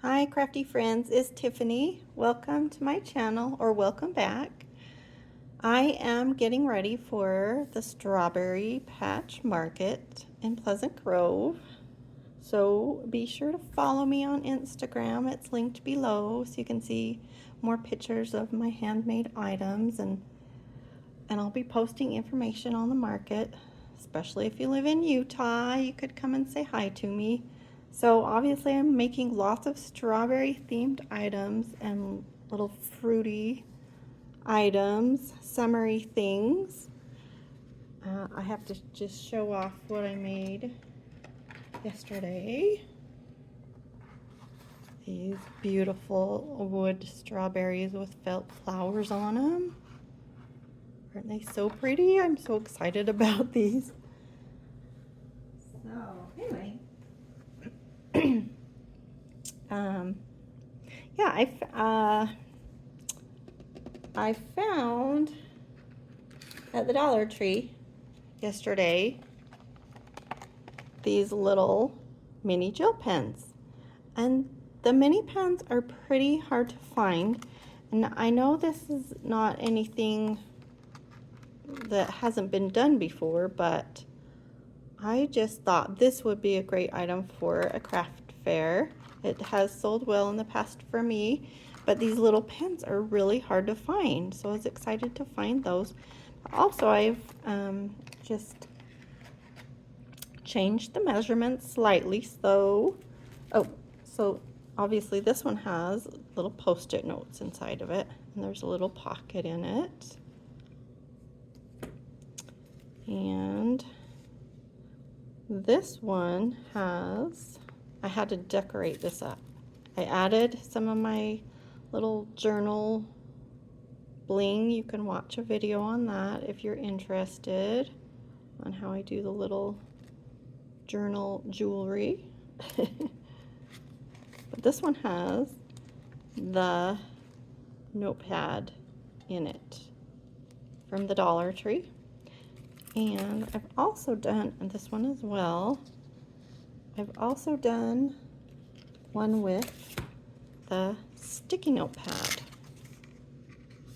Hi crafty friends, it's Tiffany. Welcome to my channel, or welcome back. I am getting ready for the Strawberry Patch Market in Pleasant Grove. So be sure to follow me on Instagram. It's linked below so you can see more pictures of my handmade items, and I'll be posting information on the market. Especially if you live in Utah, you could come and say hi to me. So obviously I'm making lots of strawberry themed items and little fruity items, summery things. I have to just show off what I made yesterday. These beautiful wood strawberries with felt flowers on them. Aren't they so pretty? I'm so excited about these. So anyway, yeah, I found at the Dollar Tree yesterday these little mini gel pens, and the mini pens are pretty hard to find, and I know this is not anything that hasn't been done before, but I just thought this would be a great item for a craft fair. It has sold well in the past for me, but these little pens are really hard to find, so I was excited to find those. Also, I've just changed the measurements slightly, so obviously this one has little post-it notes inside of it, and there's a little pocket in it, and this one has, I had to decorate this up. I added some of my little journal bling. You can watch a video on that if you're interested on how I do the little journal jewelry. But this one has the notepad in it from the Dollar Tree. And I've also done, and this one as well, I've also done one with the sticky note pad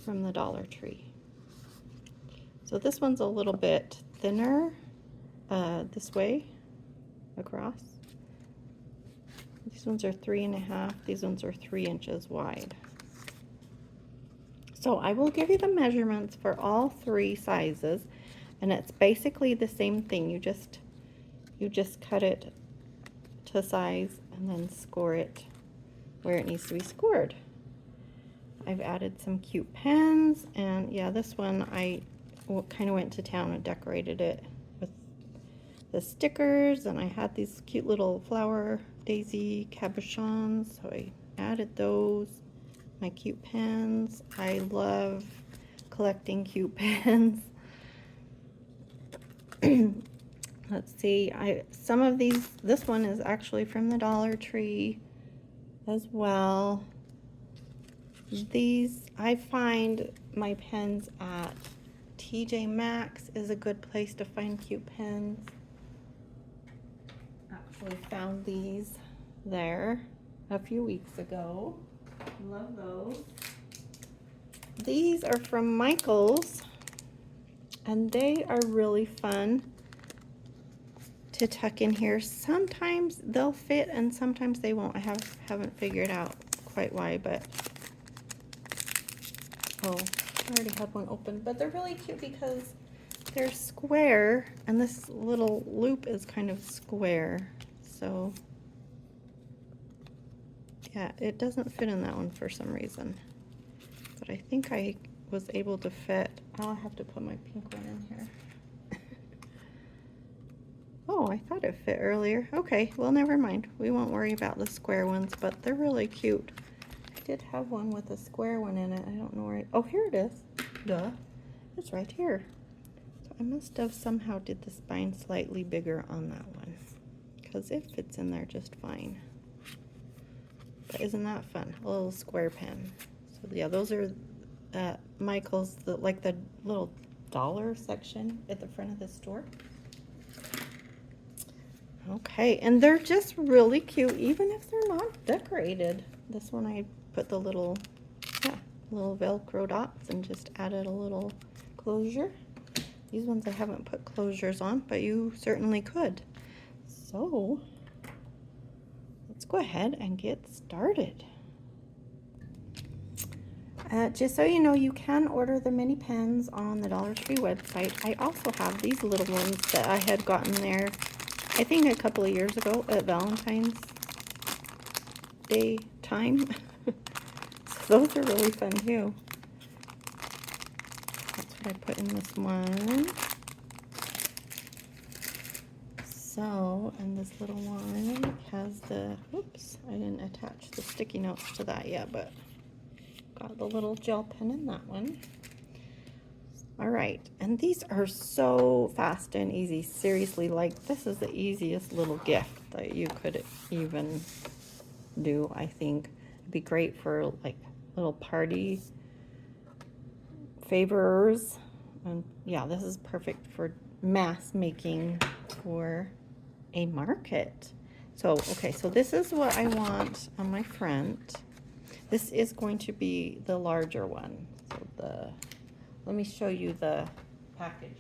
from the Dollar Tree. So this one's a little bit thinner this way across. These ones are 3.5, these ones are 3 inches wide. So I will give you the measurements for all 3 sizes, and it's basically the same thing. You just cut it to size and then score it where it needs to be scored. I've added some cute pens, and yeah, this one I kind of went to town and decorated it with the stickers, and I had these cute little flower daisy cabochons, so I added those. My cute pens. I love collecting cute pens. Let's see, some of these, this one is actually from the Dollar Tree as well. These, I find my pens at TJ Maxx is a good place to find cute pens. Actually found these there a few weeks ago. Love those. These are from Michael's, and they are really fun to tuck in here. Sometimes they'll fit and sometimes they won't. I haven't figured out quite why, but oh, I already had one open. But they're really cute because they're square, and this little loop is kind of square. So yeah, it doesn't fit in that one for some reason. But I think I was able to fit. I'll have to put my pink one in here. Oh, I thought it fit earlier. Okay, well, never mind. We won't worry about the square ones, but they're really cute. I did have one with a square one in it. I don't know where oh, here it is. Duh. It's right here. So I must have somehow did the spine slightly bigger on that one, because it fits in there just fine. But isn't that fun? A little square pen. So yeah, those are Michael's, like the little dollar section at the front of the store. Okay, and they're just really cute, even if they're not decorated. This one I put the little, yeah, little Velcro dots and just added a little closure. These ones I haven't put closures on, but you certainly could. So, let's go ahead and get started. Just so you know, you can order the mini pens on the Dollar Tree website. I also have these little ones that I had gotten there, I think a couple of years ago at Valentine's Day time. So those are really fun too. That's what I put in this one. So, and this little one has the, oops, I didn't attach the sticky notes to that yet, but got the little gel pen in that one. All right, and these are so fast and easy. Seriously, like, this is the easiest little gift that you could even do, I think. It'd be great for, like, little party favors. And yeah, this is perfect for mass making for a market. So, okay, so this is what I want on my front. This is going to be the larger one. So let me show you the package.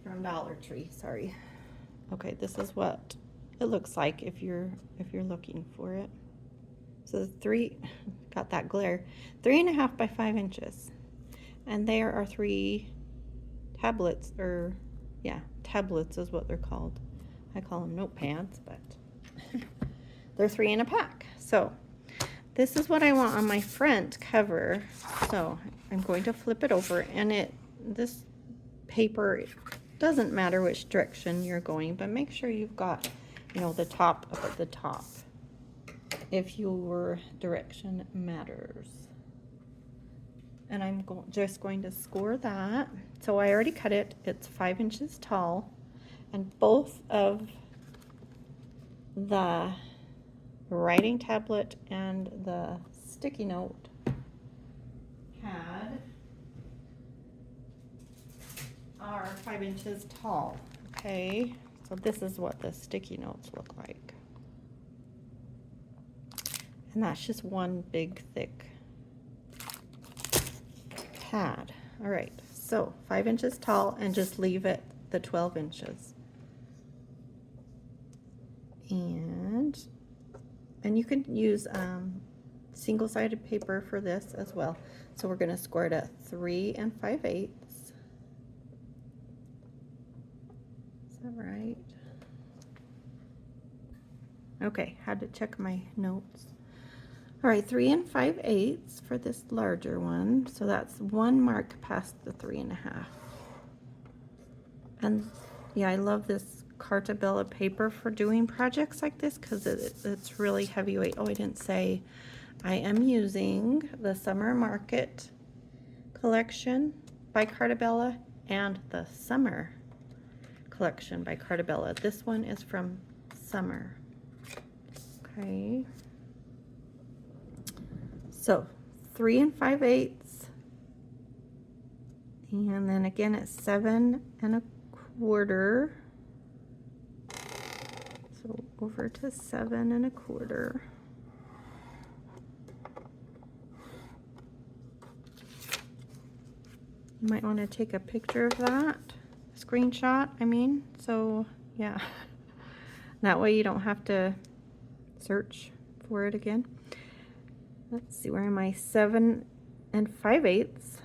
From Dollar Tree, sorry. Okay, this is what it looks like if you're looking for it. So got that glare, 3.5 by 5 inches. And there are 3 tablets, or yeah, tablets is what they're called. I call them notepads, but they're 3 in a pack. So this is what I want on my front cover. So I'm going to flip it over, and this paper, it doesn't matter which direction you're going, but make sure you've got, you know, the top up at the top if your direction matters. And I'm just going to score that. So I already cut it. It's 5 inches tall, and both of the writing tablet and the sticky note pad are 5 inches tall. Okay, so this is what the sticky notes look like, and that's just one big thick pad. All right, so 5 inches tall, and just leave it the 12 inches. And you can use single-sided paper for this as well. So we're going to score it at 3 5/8. Is that right? Okay, had to check my notes. All right, 3 5/8 for this larger one. So that's 1 mark past the 3.5. And yeah, I love this Cartabella paper for doing projects like this because it's really heavyweight. Oh, I didn't say I am using the Summer Market collection by Cartabella and the Summer collection by Cartabella. This one is from Summer. Okay. So 3 5/8, and then again at 7 1/4. So over to 7 1/4. You might want to take a picture of that, screenshot, I mean, so yeah. That way you don't have to search for it again. Let's see, where am I? 7 5/8.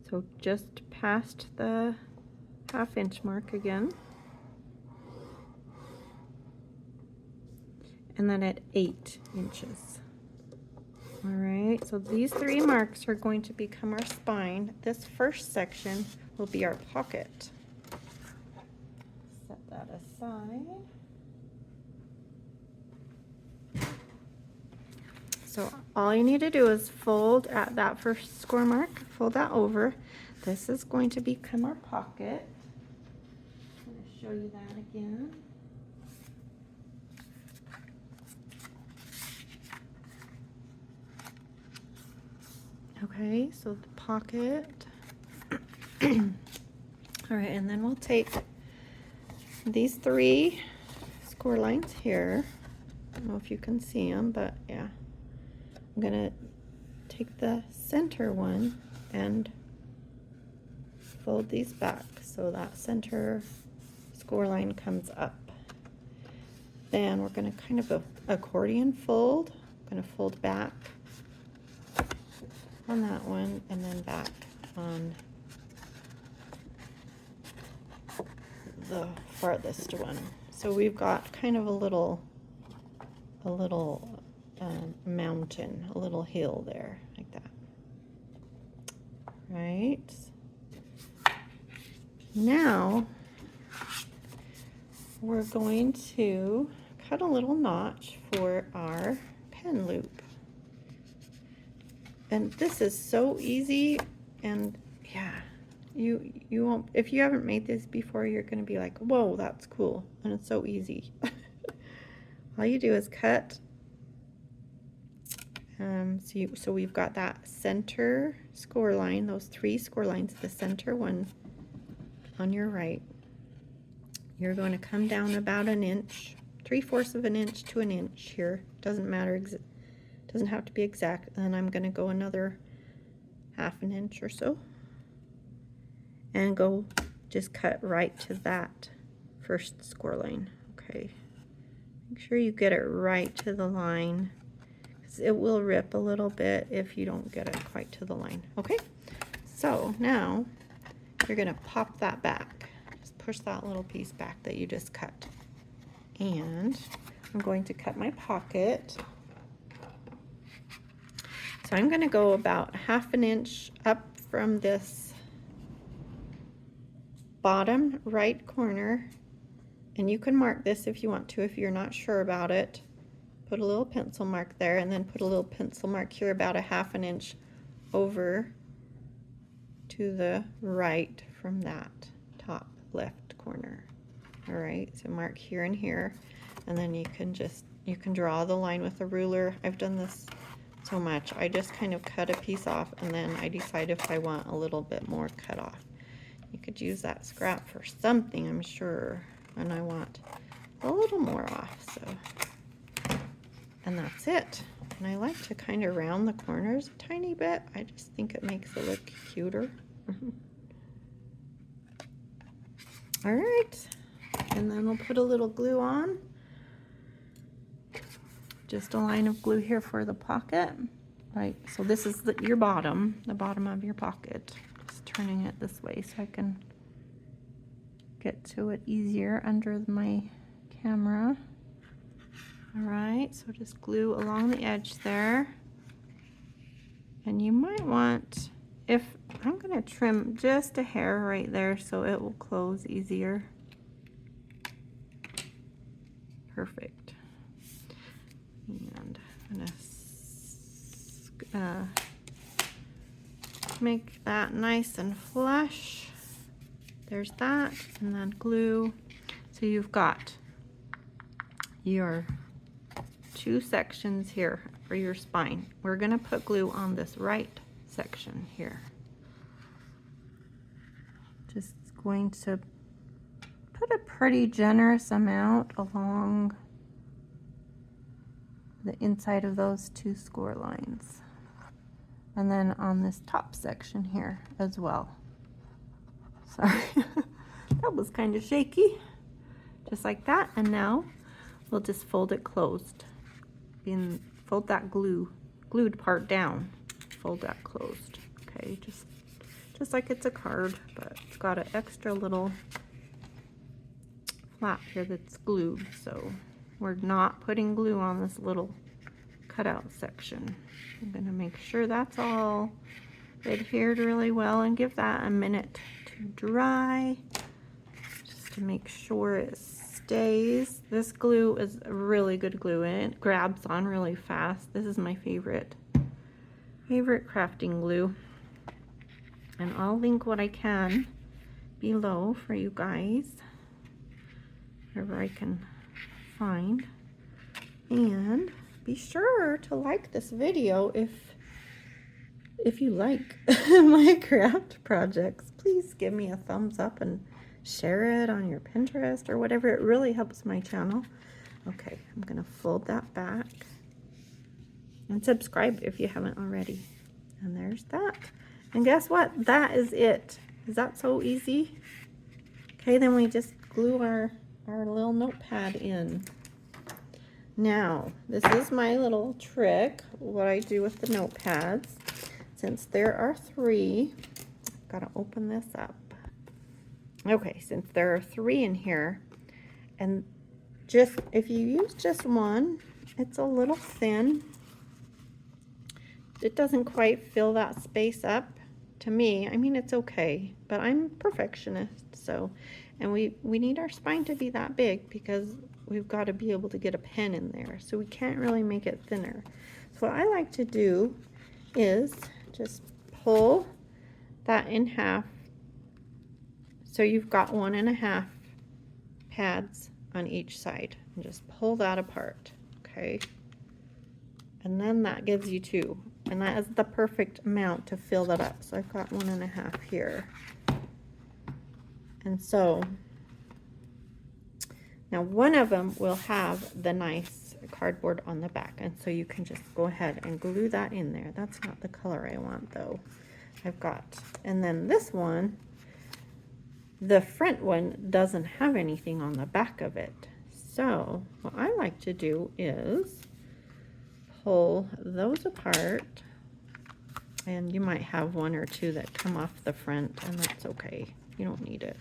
So just past the 1/2 inch mark again. And then at 8 inches. All right, so these 3 marks are going to become our spine. This first section will be our pocket. Set that aside. So all you need to do is fold at that first score mark, fold that over. This is going to become our pocket. I'm going to show you that again. Okay, so the pocket. All right, and then we'll take these 3 score lines here. I don't know if you can see them, but yeah. I'm gonna take the center one and fold these back so that center score line comes up. Then we're gonna kind of accordion fold. I'm gonna fold back on that one and then back on the farthest one. So we've got kind of a little mountain, a little hill there, like that. Right. Now we're going to cut a little notch for our pen loop. And this is so easy, and yeah, you won't, if you haven't made this before, you're going to be like, whoa, that's cool, and it's so easy. All you do is cut. So we've got that center score line, those 3 score lines, the center one on your right. You're going to come down about an inch, 3/4 of an inch to an inch here. Doesn't matter, doesn't have to be exact. And I'm going to go another 1/2 an inch or so, and go just cut right to that first score line. Okay, make sure you get it right to the line. It will rip a little bit if you don't get it quite to the line. Okay, so now you're gonna pop that back. Just push that little piece back that you just cut. And I'm going to cut my pocket. So I'm gonna go about 1/2 an inch up from this bottom right corner. And you can mark this if you want to, if you're not sure about it. Put a little pencil mark there, and then put a little pencil mark here about 1/2 an inch over to the right from that top left corner. All right, so mark here and here, and then you can draw the line with a ruler. I've done this so much. I just kind of cut a piece off, and then I decide if I want a little bit more cut off. You could use that scrap for something, I'm sure, and I want a little more off, so. And that's it. And I like to kind of round the corners a tiny bit. I just think it makes it look cuter. All right, and then we'll put a little glue on. Just a line of glue here for the pocket. Right, so this is your bottom, the bottom of your pocket. Just turning it this way so I can get to it easier under my camera. All right, so just glue along the edge there. And you might want, if I'm going to trim just a hair right there so it will close easier. Perfect. And I'm going to make that nice and flush. There's that, and then glue. So you've got your 2 sections here for your spine. We're going to put glue on this right section here. Just going to put a pretty generous amount along the inside of those 2 score lines. And then on this top section here as well. Sorry, that was kind of shaky. Just like that, and now we'll just fold it closed. Fold that glued part down. Fold that closed. Okay, just like it's a card, but it's got an extra little flap here that's glued. So we're not putting glue on this little cutout section. I'm gonna make sure that's all adhered really well, and give that a minute to dry, just to make sure it stays. This glue is a really good glue, and it grabs on really fast. This is my favorite crafting glue, and I'll link what I can below for you guys, wherever I can find. And be sure to like this video if you like my craft projects, please give me a thumbs up and share it on your Pinterest or whatever. It really helps my channel. Okay, I'm gonna fold that back and subscribe if you haven't already. And there's that. And guess what? That is it. Is that so easy? Okay, then we just glue our little notepad in. Now, this is my little trick, what I do with the notepads. Since there are 3, I've got to open this up. Okay, since there are 3 in here, and just if you use just one, it's a little thin. It doesn't quite fill that space up to me. I mean, it's okay, but I'm a perfectionist, so, and we need our spine to be that big because we've got to be able to get a pen in there, so we can't really make it thinner. So what I like to do is just pull that in half, so you've got 1.5 pads on each side, and just pull that apart, okay? And then that gives you 2, and that is the perfect amount to fill that up. So I've got 1.5 here. And so now one of them will have the nice cardboard on the back, and so you can just go ahead and glue that in there. That's not the color I want though. I've got, and then this one, the front one doesn't have anything on the back of it. So what I like to do is pull those apart, and you might have 1 or 2 that come off the front, and that's okay. You don't need it.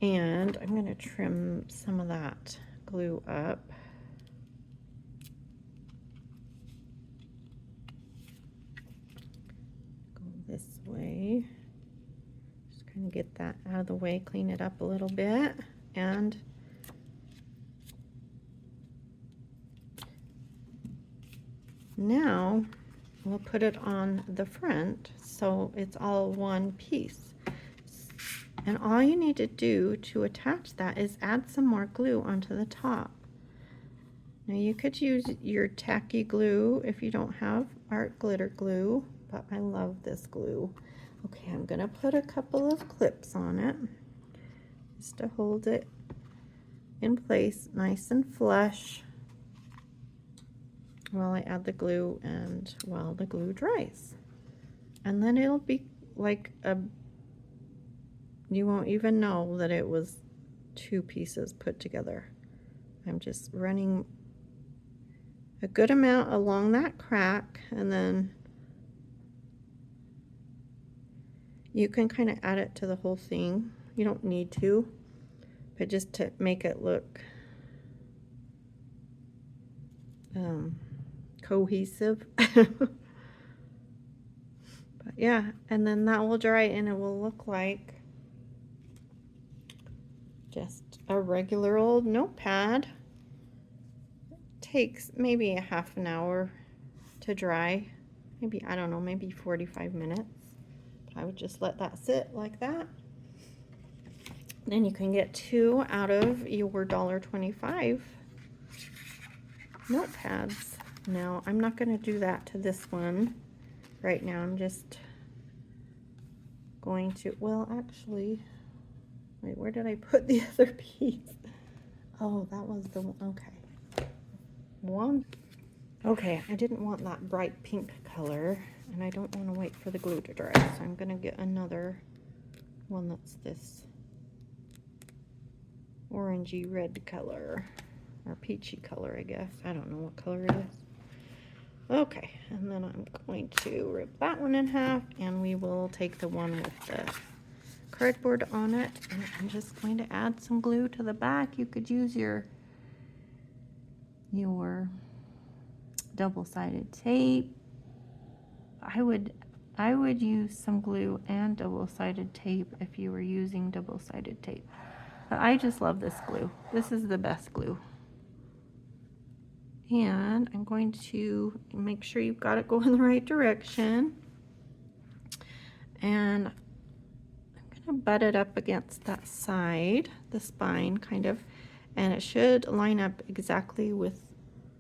And I'm going to trim some of that glue up. Go this way. Just kind of get that out of the way, clean it up a little bit, and now we'll put it on the front so it's all one piece. And all you need to do to attach that is add some more glue onto the top. Now you could use your tacky glue if you don't have art glitter glue, but I love this glue. Okay, I'm gonna put a couple of clips on it just to hold it in place nice and flush while I add the glue and while the glue dries. And then it'll be like a, you won't even know that it was 2 pieces put together. I'm just running a good amount along that crack, and then you can kind of add it to the whole thing. You don't need to, but just to make it look cohesive. But yeah, and then that will dry and it will look like just a regular old notepad. Takes maybe a half an hour to dry, maybe, I don't know, maybe 45 minutes. But I would just let that sit like that. Then you can get 2 out of your $1.25 notepads. Now I'm not going to do that to this one right now. I'm just going to, well, actually, wait, where did I put the other piece? Oh, that was the one. Okay. One. Okay, I didn't want that bright pink color, and I don't want to wait for the glue to dry, so I'm going to get another one that's this orangey red color, or peachy color, I guess. I don't know what color it is. Okay, and then I'm going to rip that one in half, and we will take the one with the cardboard on it, and I'm just going to add some glue to the back. You could use your double-sided tape. I would use some glue and double-sided tape if you were using double-sided tape. But I just love this glue. This is the best glue. And I'm going to make sure you've got it going the right direction. And I'm going to butt it up against that side, the spine kind of, and it should line up exactly with,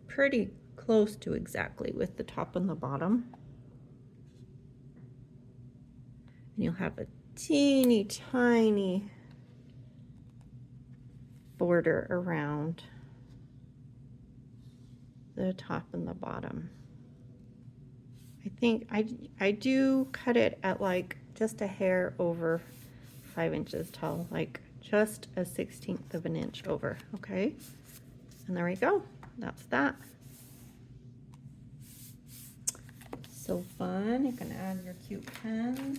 pretty close to exactly with the top and the bottom. And you'll have a teeny tiny border around the top and the bottom. I think I do cut it at like just a hair over 5 inches tall, like just a 1/16 of an inch over. Okay, and there we go. That's that. So fun. You can add your cute pens.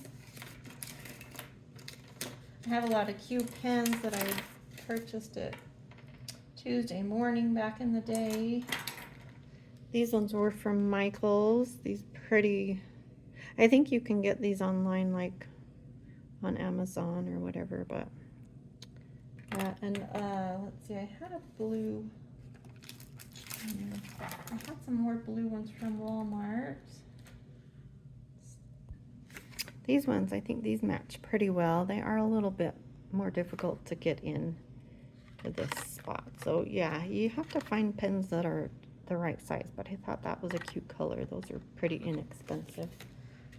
I have a lot of cute pens that I purchased at Tuesday morning back in the day. These ones were from Michael's. These pretty, I think you can get these online, like on Amazon or whatever, but and let's see, I had a blue, I had some more blue ones from Walmart. These ones, I think these match pretty well. They are a little bit more difficult to get in to this spot. So yeah, you have to find pens that are the right size, but I thought that was a cute color. Those are pretty inexpensive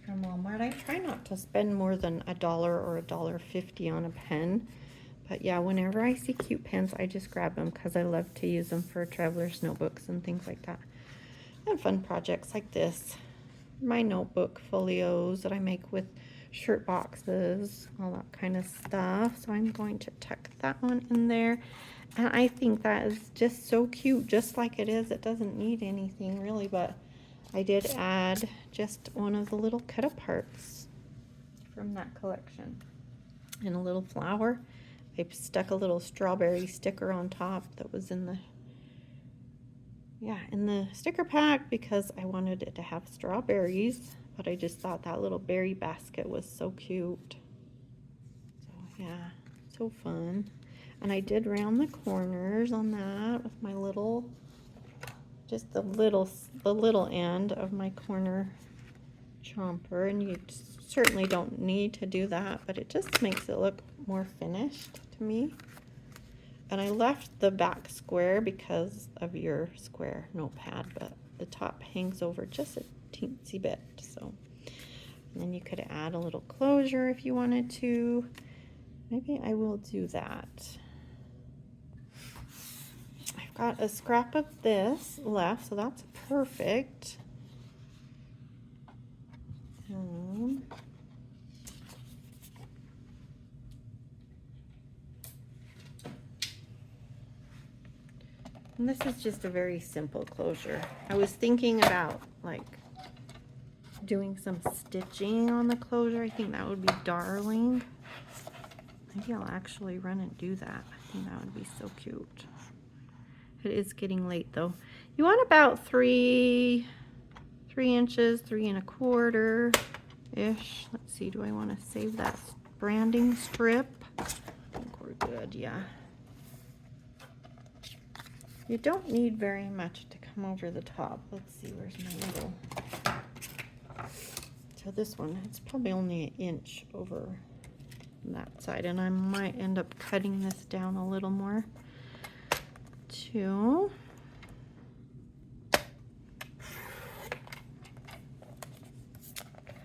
from Walmart. I try not to spend more than $1 or $1.50 on a pen. But yeah, whenever I see cute pens, I just grab them because I love to use them for traveler's notebooks and things like that. And fun projects like this. My notebook folios that I make with shirt boxes, all that kind of stuff. So I'm going to tuck that one in there. And I think that is just so cute, just like it is. It doesn't need anything really, but I did add just one of the little cut-aparts from that collection. And a little flower. I stuck a little strawberry sticker on top that was in the sticker pack because I wanted it to have strawberries, but I just thought that little berry basket was so cute. So yeah, so fun. And I did round the corners on that with my little, just the little end of my corner chomper, and you certainly don't need to do that, but it just makes it look more finished to me. And I left the back square because of your square notepad, but the top hangs over just a teensy bit. So, and then you could add a little closure if you wanted to. Maybe I will do that. I've got a scrap of this left, so that's perfect. And this is just a very simple closure. I was thinking about like doing some stitching on the closure. I think that would be darling. Maybe I'll actually run and do that. I think that would be so cute. It is getting late though. You want about 3 inches, 3 1/4 ish. Let's see, do I want to save that branding strip? I think we're good, yeah. You don't need very much to come over the top. Let's see, where's my little... So this one, it's probably only 1 inch over that side, and I might end up cutting this down a little more too.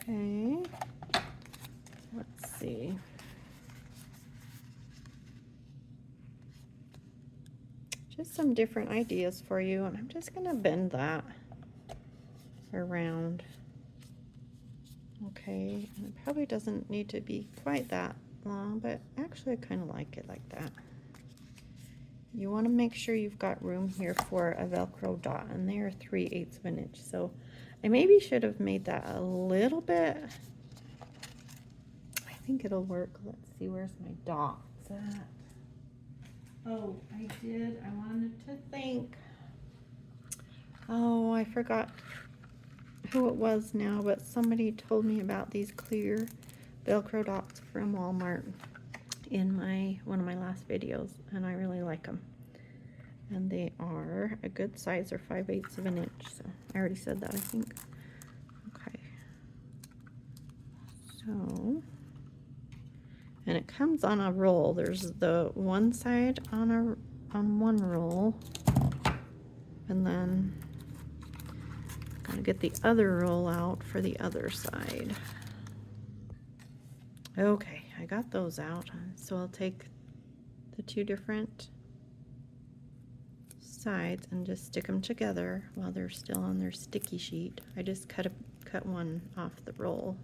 Okay, let's see. Just some different ideas for you, and I'm just gonna bend that around. Okay, and it probably doesn't need to be quite that long, but actually I kind of like it like that. You want to make sure you've got room here for a Velcro dot, and they are 3/8 of an inch. So I maybe should have made that a little bit. I think it'll work. Let's see, where's my dots at? Oh, I wanted to thank, oh, I forgot who it was now, but somebody told me about these clear Velcro dots from Walmart in one of my last videos, and I really like them. And they are a good size, or 5/8 of an inch. So I already said that, I think. Okay. So, and it comes on a roll. There's the one side on one roll, and then I'm gonna get the other roll out for the other side. Okay, I got those out. So I'll take the two different sides and just stick them together while they're still on their sticky sheet. I just cut one off the roll.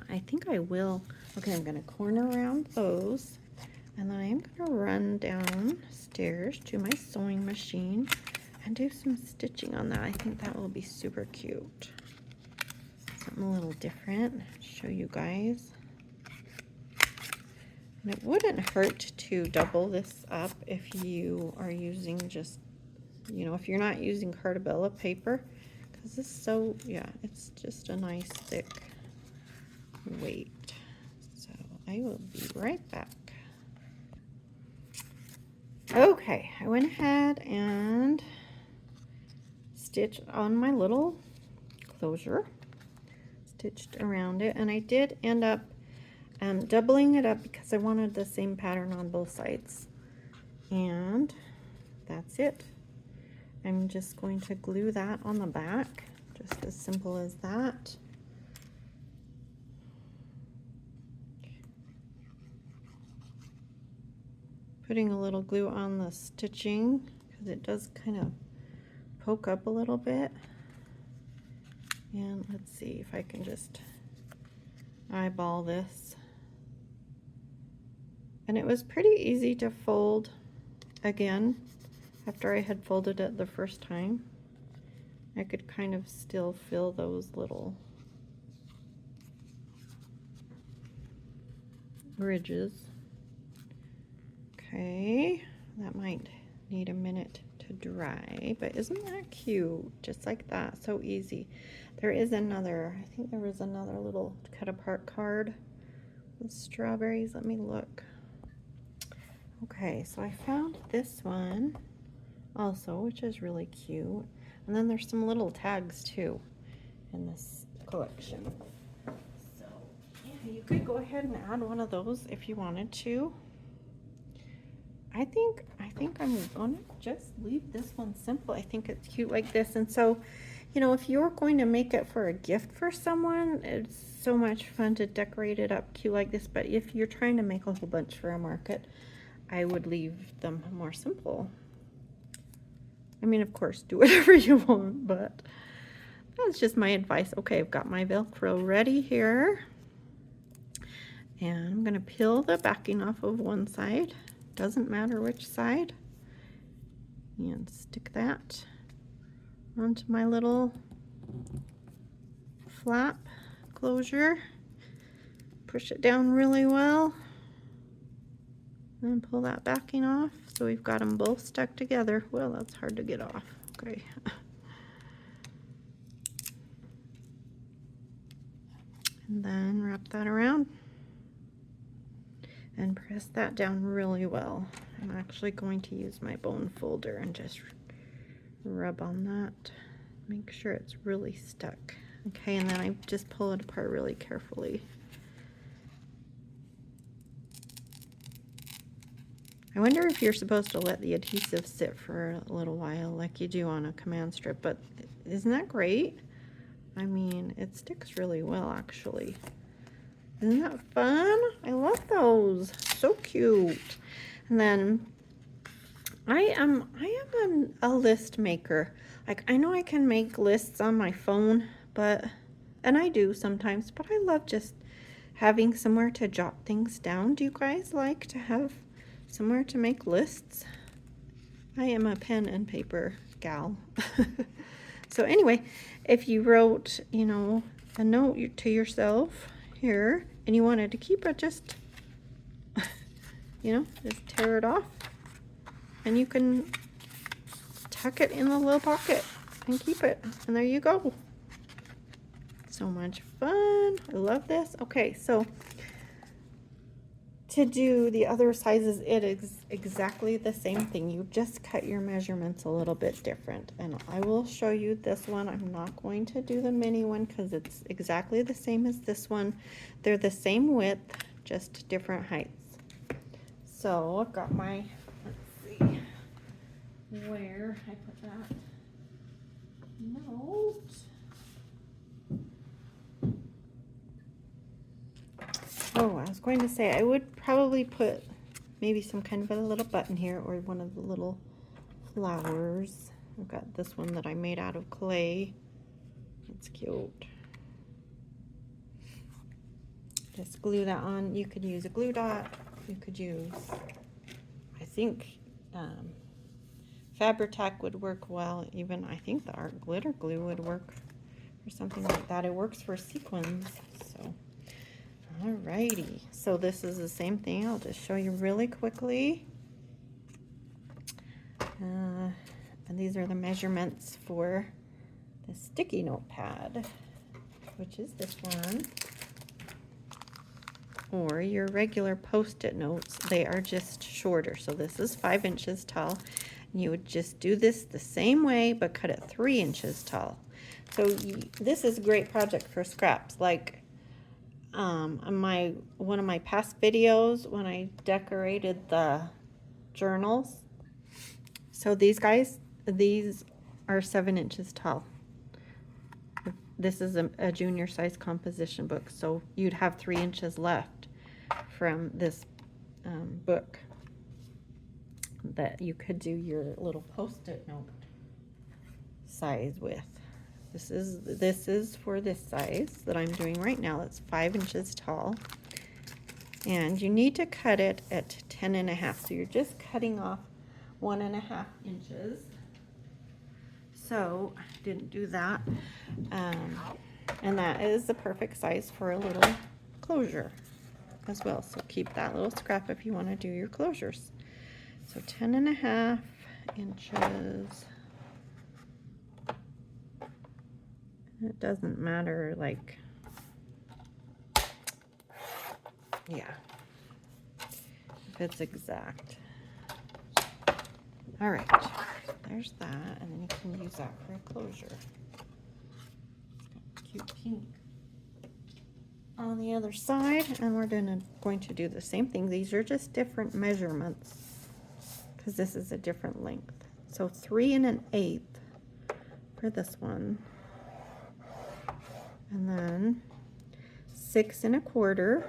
I think I will. Okay, I'm going to corner around those, and then I'm going to run downstairs to my sewing machine and do some stitching on that. I think that will be super cute. Something a little different. Show you guys. And it wouldn't hurt to double this up if you are using just, you know, if you're not using Cartabella paper, because this is so, yeah, it's just a nice thick weight. So I will be right back. Okay, I went ahead and stitched on my little closure, stitched around it, and I did end up doubling it up because I wanted the same pattern on both sides. And that's it. I'm just going to glue that on the back, just as simple as that. Putting a little glue on the stitching because it does kind of poke up a little bit. And let's see if I can just eyeball this. And it was pretty easy to fold again after I had folded it the first time. I could kind of still feel those little ridges. Okay, that might need a minute to dry, but isn't that cute? Just like that, so easy. There is another, I think there was another little cut apart card with strawberries. Let me look. Okay, so I found this one also, which is really cute. And then there's some little tags too in this collection. So yeah, you could go ahead and add one of those if you wanted to. I think I'm gonna just leave this one simple. I think it's cute like this. And so, you know, if you're going to make it for a gift for someone, it's so much fun to decorate it up cute like this. But if you're trying to make a whole bunch for a market, I would leave them more simple. I mean, of course, do whatever you want, but that's just my advice. Okay, I've got my Velcro ready here. And I'm gonna peel the backing off of one side. Doesn't matter which side. And stick that onto my little flap closure. Push it down really well. And pull that backing off. So we've got them both stuck together. Well, that's hard to get off. Okay. And then wrap that around. And press that down really well. I'm actually going to use my bone folder and just rub on that. Make sure it's really stuck. Okay, and then I just pull it apart really carefully. I wonder if you're supposed to let the adhesive sit for a little while like you do on a command strip, but isn't that great? I mean, it sticks really well actually. Isn't that fun? I love those. So cute. And then I am a list maker. Like, I know I can make lists on my phone, and I do sometimes, but I love just having somewhere to jot things down. Do you guys like to have somewhere to make lists? I am a pen and paper gal. So anyway, if you wrote, you know, a note to yourself here, and you wanted to keep it, just, you know, just tear it off, and you can tuck it in the little pocket and keep it, and there you go. So much fun. I love this. Okay, so to do the other sizes, it is exactly the same thing. You just cut your measurements a little bit different, and I will show you this one. I'm not going to do the mini one because it's exactly the same as this one. They're the same width, just different heights. So I've got my, let's see where I put that note. Oh, I was going to say, I would probably put maybe some kind of a little button here, or one of the little flowers. I've got this one that I made out of clay. It's cute. Just glue that on. You could use a glue dot. You could use, I think, Fabri-Tac would work well. Even I think the art glitter glue would work or something like that. It works for sequins. So, alrighty. So this is the same thing. I'll just show you really quickly. And these are the measurements for the sticky notepad, which is this one. Or your regular Post-it notes. They are just shorter. So this is 5 inches tall. And you would just do this the same way, but cut it 3 inches tall. So this is a great project for scraps. Like on one of my past videos when I decorated the journals. So these guys, these are 7 inches tall. This is a junior size composition book, so you'd have 3 inches left from this book that you could do your little Post-it note size with. This is for this size that I'm doing right now. It's 5 inches tall, and you need to cut it at 10.5. So you're just cutting off 1.5 inches. So I didn't do that, and that is the perfect size for a little closure as well. So keep that little scrap if you want to do your closures. So 10.5 inches. It doesn't matter, like, yeah, if it's exact. All right, there's that, and then you can use that for a closure. It's got cute pink on the other side, and we're going to do the same thing. These are just different measurements because this is a different length. So 3 1/8 for this one, and then 6 1/4,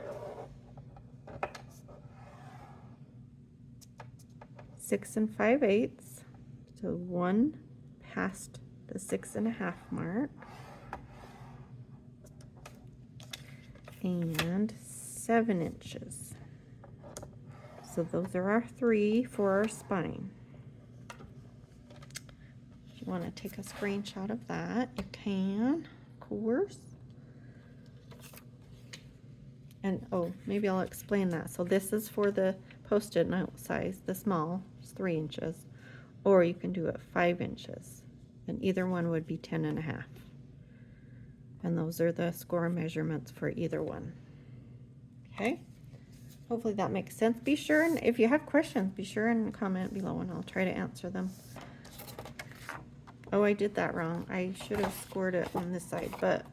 6 5/8, so 1 past the 6.5 mark, and 7 inches. So those are our 3 for our spine. If you want to take a screenshot of that, you can, of course. And oh, maybe I'll explain that. So this is for the Post-it note size, the small is 3 inches, or you can do it 5 inches, and either one would be 10.5. And those are the score measurements for either one. Okay, hopefully that makes sense. Be sure, and if you have questions, be sure and comment below and I'll try to answer them. Oh, I did that wrong. I should have scored it on this side, but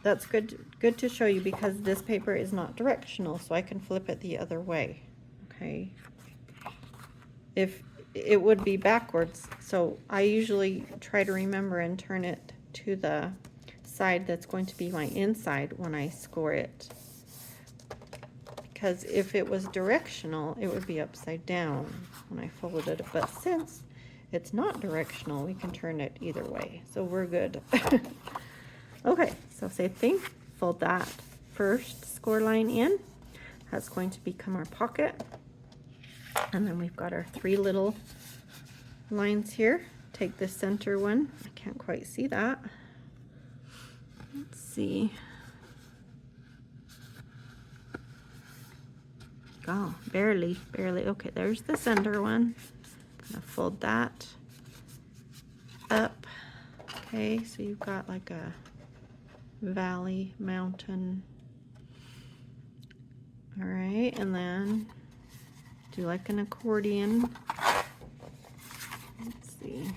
that's good to show you because this paper is not directional, so I can flip it the other way. Okay, if it would be backwards, so I usually try to remember and turn it to the side that's going to be my inside when I score it, because if it was directional it would be upside down when I folded it, but since it's not directional we can turn it either way, so we're good. Okay, so same thing, fold that first score line in. That's going to become our pocket, and then we've got our 3 little lines here. Take the center one. I can't quite see that. Let's see. Oh, barely. Okay, there's the center one. I'm gonna fold that up. Okay, so you've got like a valley, mountain. All right, and then do like an accordion. Let's see.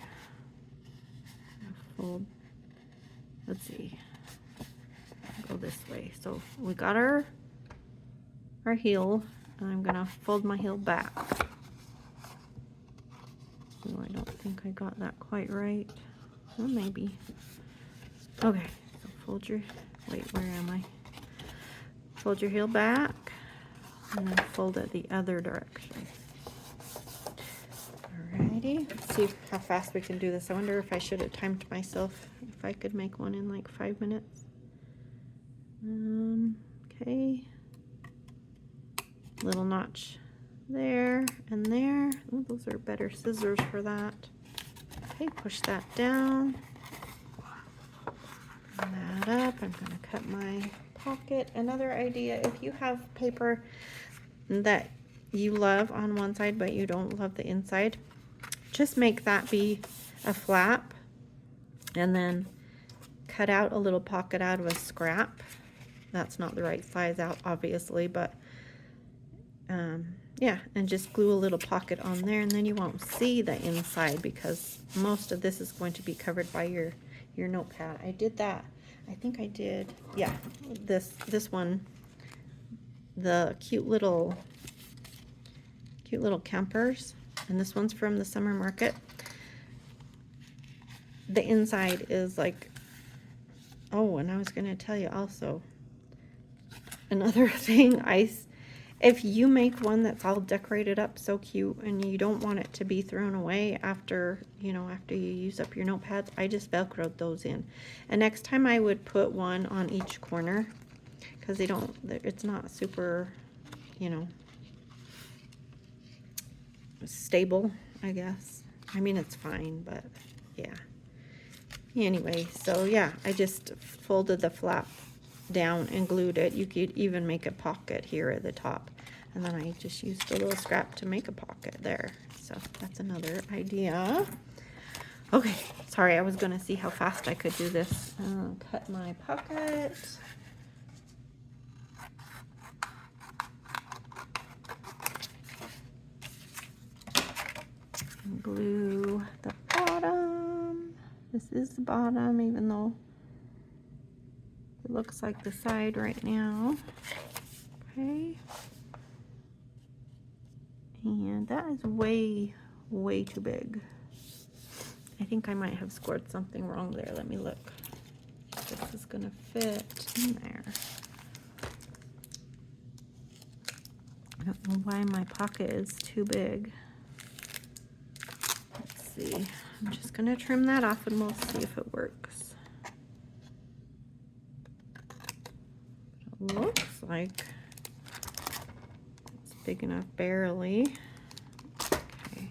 Fold. Let's see. Go this way. So we got our heel, and I'm gonna fold my heel back. Oh, I don't think I got that quite right. Well, maybe. Okay, so fold your, wait, where am I? Fold your heel back and then fold it the other direction. Alrighty, let's see how fast we can do this. I wonder if I should have timed myself, if I could make one in like 5 minutes. Okay, little notch there and there. Oh, those are better scissors for that. Okay, push that down. Bring that up. I'm going to cut my pocket. Another idea, if you have paper that you love on one side but you don't love the inside, just make that be a flap and then cut out a little pocket out of a scrap. That's not the right size out, obviously, but yeah, and just glue a little pocket on there, and then you won't see the inside because most of this is going to be covered by your notepad. I did that. I think I did. Yeah, this one, the cute little campers, and this one's from the summer market. The inside is like, oh, and I was going to tell you also another thing. If you make one that's all decorated up so cute and you don't want it to be thrown away after, after you use up your notepads, I just Velcroed those in. And next time I would put one on each corner because it's not super, stable, I guess. I mean, it's fine, but yeah. Anyway, so yeah, I just folded the flap down and glued it. You could even make a pocket here at the top, and then I just used a little scrap to make a pocket there. So that's another idea. Okay, sorry, I was gonna see how fast I could do this. Cut my pocket. And glue the bottom. This is the bottom, even though it looks like the side right now. Okay. And that is way, way too big. I think I might have scored something wrong there. Let me look. This is gonna fit in there. I don't know why my pocket is too big. Let's see. I'm just gonna trim that off and we'll see if it works. It looks like it's big enough, barely. Okay.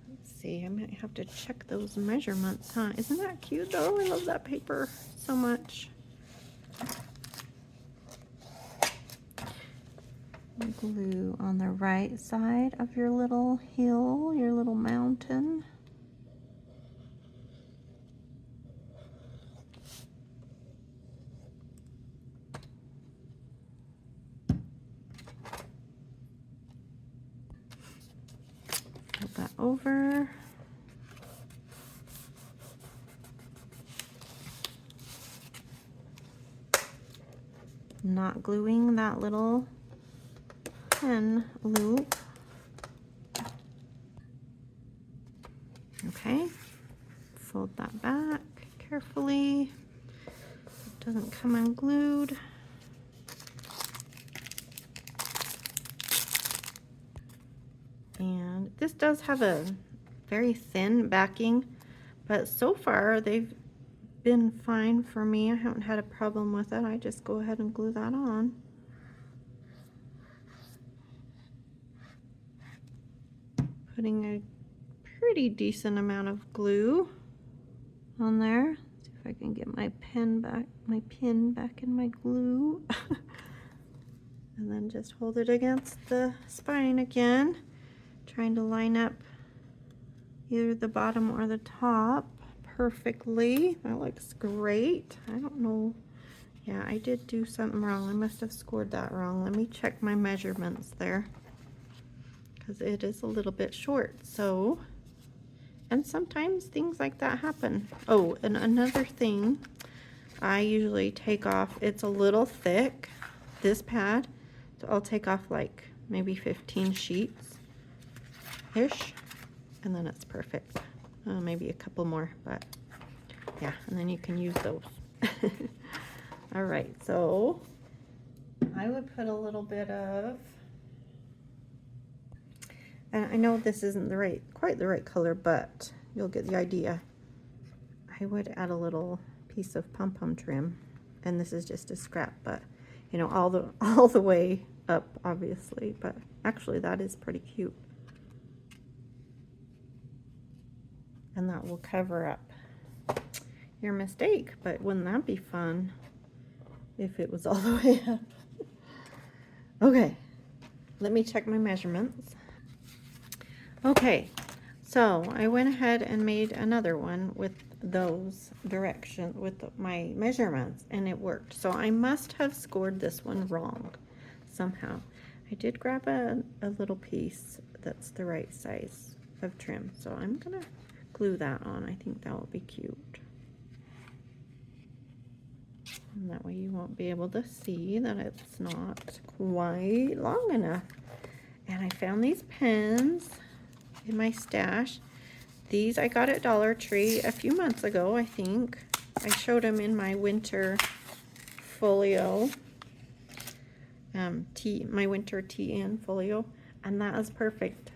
Let's see, I might have to check those measurements, huh? Isn't that cute though? I love that paper so much. Glue on the right side of your little hill, your little mountain. Flip that over. Not gluing that little pen loop. Okay, fold that back carefully. It doesn't come unglued. And this does have a very thin backing, but so far they've been fine for me. I haven't had a problem with it. I just go ahead and glue that on. Putting a pretty decent amount of glue on there. See if I can get my pin back in my glue. And then just hold it against the spine again, trying to line up either the bottom or the top perfectly. That looks great. I don't know. Yeah, I did do something wrong. I must have scored that wrong. Let me check my measurements there, because it is a little bit short. So, and sometimes things like that happen. Oh, and another thing, I usually take off, it's a little thick, this pad, so I'll take off like maybe 15 sheets ish, and then it's perfect. Maybe a couple more, but yeah, and then you can use those. All right, so I would put a little bit of, and I know this isn't quite the right color, but you'll get the idea. I would add a little piece of pom-pom trim, and this is just a scrap, but you know, all the way up, obviously, but actually that is pretty cute. And that will cover up your mistake, but wouldn't that be fun if it was all the way up? Okay, let me check my measurements. Okay, so I went ahead and made another one with those directions, with my measurements, and it worked. So I must have scored this one wrong somehow. I did grab a little piece that's the right size of trim, so I'm gonna glue that on. I think that will be cute. And that way you won't be able to see that it's not quite long enough. And I found these pens in my stash. These I got at Dollar Tree a few months ago, I think. I showed them in my winter folio, my winter tea-in folio, and that is perfect.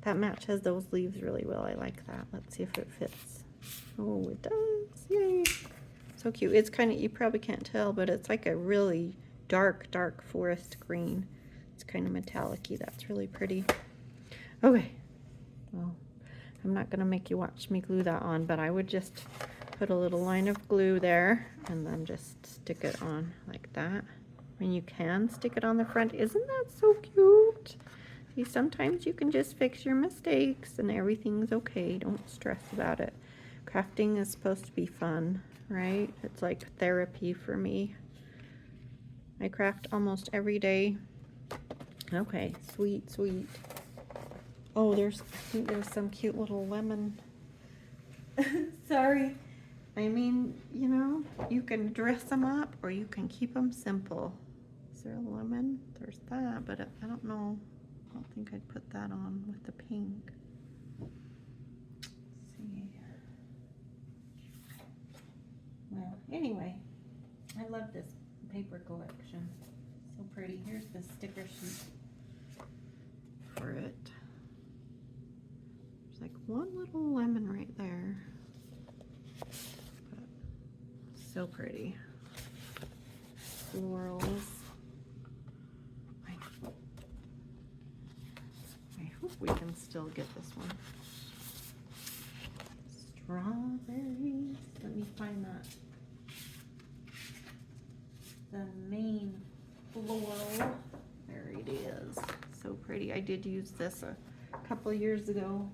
That matches those leaves really well. I like that. Let's see if it fits. Oh, it does. Yay. So cute. It's kind of, you probably can't tell, but it's like a really dark forest green. It's kind of metallic-y. That's really pretty. Okay. Well, I'm not going to make you watch me glue that on, but I would just put a little line of glue there and then just stick it on like that. And you can stick it on the front. Isn't that so cute? See, sometimes you can just fix your mistakes and everything's okay. Don't stress about it. Crafting is supposed to be fun, right? It's like therapy for me. I craft almost every day. Okay, sweet, sweet. Oh, I think there's some cute little lemon. Sorry. I mean, you know, you can dress them up or you can keep them simple. Is there a lemon? There's that, but I don't know. I don't think I'd put that on with the pink. Let's see. Well, anyway, I love this paper collection. So pretty. Here's the sticker sheet for it. There's like one little lemon right there. But so pretty. Florals. I hope we can still get this one. Strawberries. Let me find that. The main floral. There it is. So pretty. I did use this a couple years ago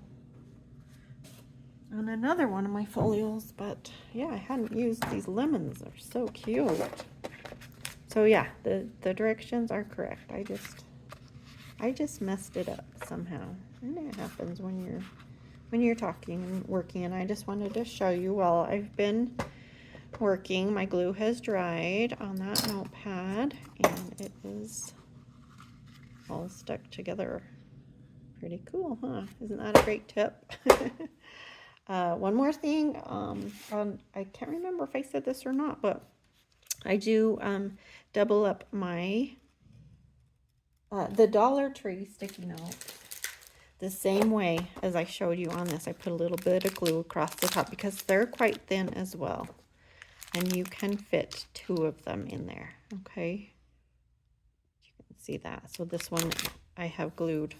on another one of my folios, but yeah, I hadn't used these lemons. They're so cute. So yeah, the directions are correct. I just messed it up somehow, and it happens when you're talking and working. And I just wanted to show you while I've been working, my glue has dried on that notepad, and it is all stuck together. Pretty cool, huh? Isn't that a great tip? One more thing, I can't remember if I said this or not, but I do double up my the Dollar Tree sticky note the same way as I showed you on this. I put a little bit of glue across the top because they're quite thin as well, and you can fit 2 of them in there. Okay, you can see that. So this one I have glued,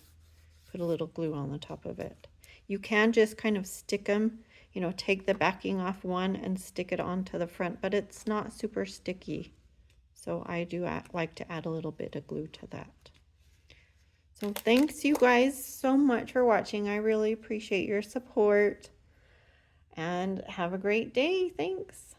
put a little glue on the top of it. You can just kind of stick them, you know, take the backing off one and stick it onto the front, but it's not super sticky. So I do like to add a little bit of glue to that. So thanks you guys so much for watching. I really appreciate your support, and have a great day. Thanks.